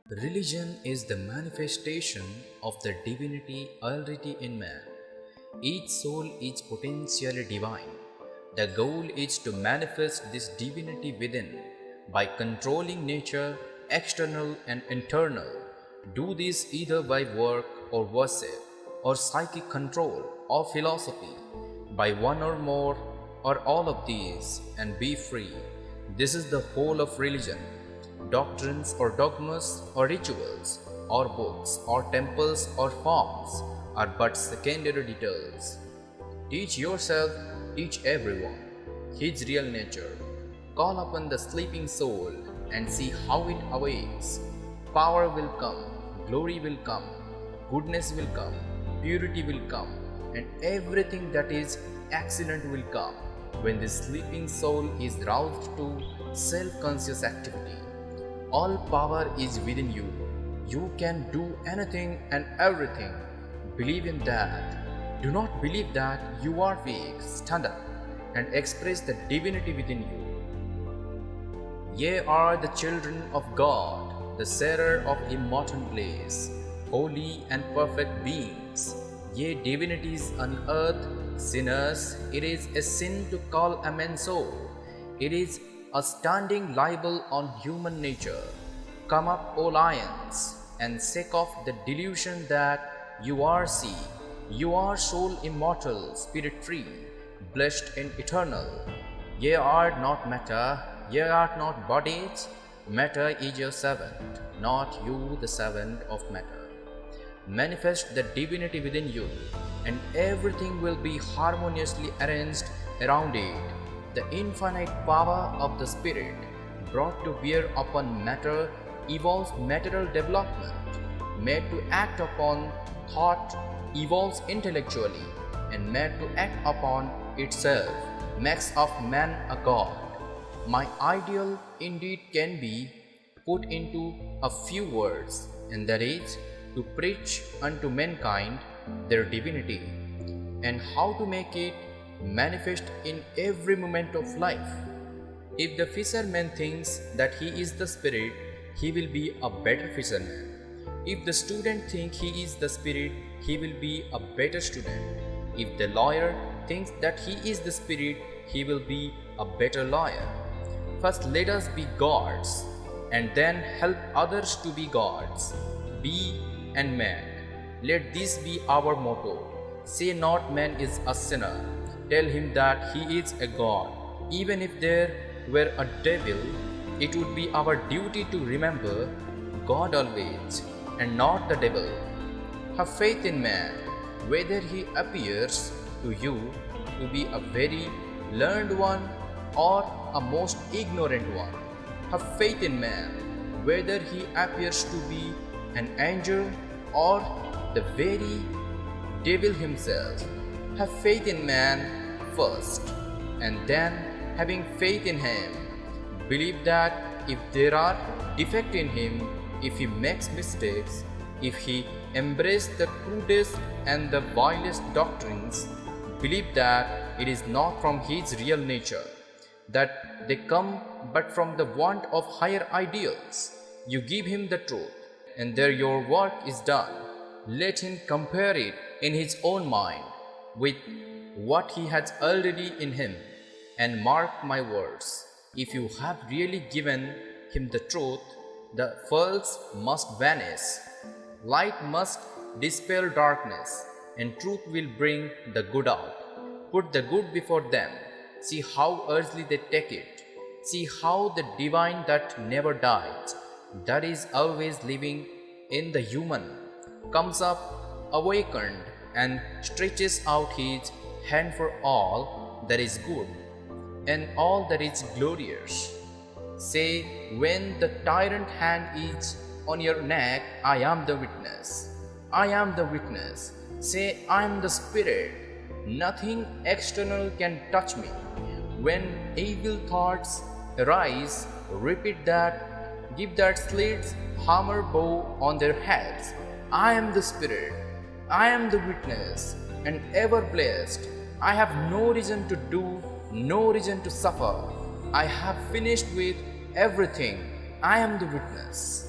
Religion is the manifestation of the divinity already in man. Each soul is potentially divine. The goal is to manifest this divinity within by controlling nature, external and internal. Do this either by work or worship, or psychic control or philosophy, by one or more or all of these, and be free. This is the whole of religion. Doctrines or dogmas or rituals or books or temples or forms are but secondary details. Teach yourself, teach everyone his real nature. Call upon the sleeping soul and see how it awakes. Power will come, glory will come, goodness will come, purity will come, and everything that is excellent will come when the sleeping soul is roused to self-conscious activity. All power is within you. You can do anything and everything. Believe in that. Do not believe that you are weak. Stand up and express the divinity within you. Ye are the children of God, the serer of immortal bliss, holy and perfect beings. Ye divinities on earth, sinners, it is a sin to call a man so. It is a standing libel on human nature. Come up, O lions, and shake off the delusion that you are sea. You are soul immortal, spirit free, blessed and eternal. Ye are not matter, ye are not bodies. Matter is your servant, not you the servant of matter. Manifest the divinity within you, and everything will be harmoniously arranged around it. The infinite power of the Spirit brought to bear upon matter evolves material development. Made to act upon thought evolves intellectually, and made to act upon itself makes of man a god. My ideal indeed can be put into a few words, and that is to preach unto mankind their divinity, and how to make it manifest in every moment of life. If the fisherman thinks that he is the spirit, he will be a better fisherman. If the student thinks he is the spirit, he will be a better student. If the lawyer thinks that he is the spirit, he will be a better lawyer. First let us be gods, and then help others to be gods. Be and man. Let this be our motto. Say not man is a sinner. Tell him that he is a god. Even if there were a devil, it would be our duty to remember God always, and not the devil. Have faith in man, whether he appears to you to be a very learned one or a most ignorant one. Have faith in man, whether he appears to be an angel or the very devil himself. Have faith in man first, and then, having faith in him, believe that if there are defects in him, if he makes mistakes, if he embraces the crudest and the vilest doctrines, believe that it is not from his real nature, that they come but from the want of higher ideals. You give him the truth, and there your work is done. Let him compare it in his own mind with what he has already in him, and mark my words, if you have really given him the truth, the false must vanish, light must dispel darkness, and truth will bring the good out. Put the good before them. See how earthly they take it. See how the divine that never dies, that is always living in the human, comes up awakened and stretches out his hand for all that is good and all that is glorious. Say, when the tyrant hand is on your neck, I am the witness. I am the witness. Say, I am the spirit. Nothing external can touch me. When evil thoughts arise, repeat that, give that slits hammer bow on their heads. I am the spirit. I am the witness, and ever blessed. I have no reason to do, no reason to suffer. I have finished with everything. I am the witness.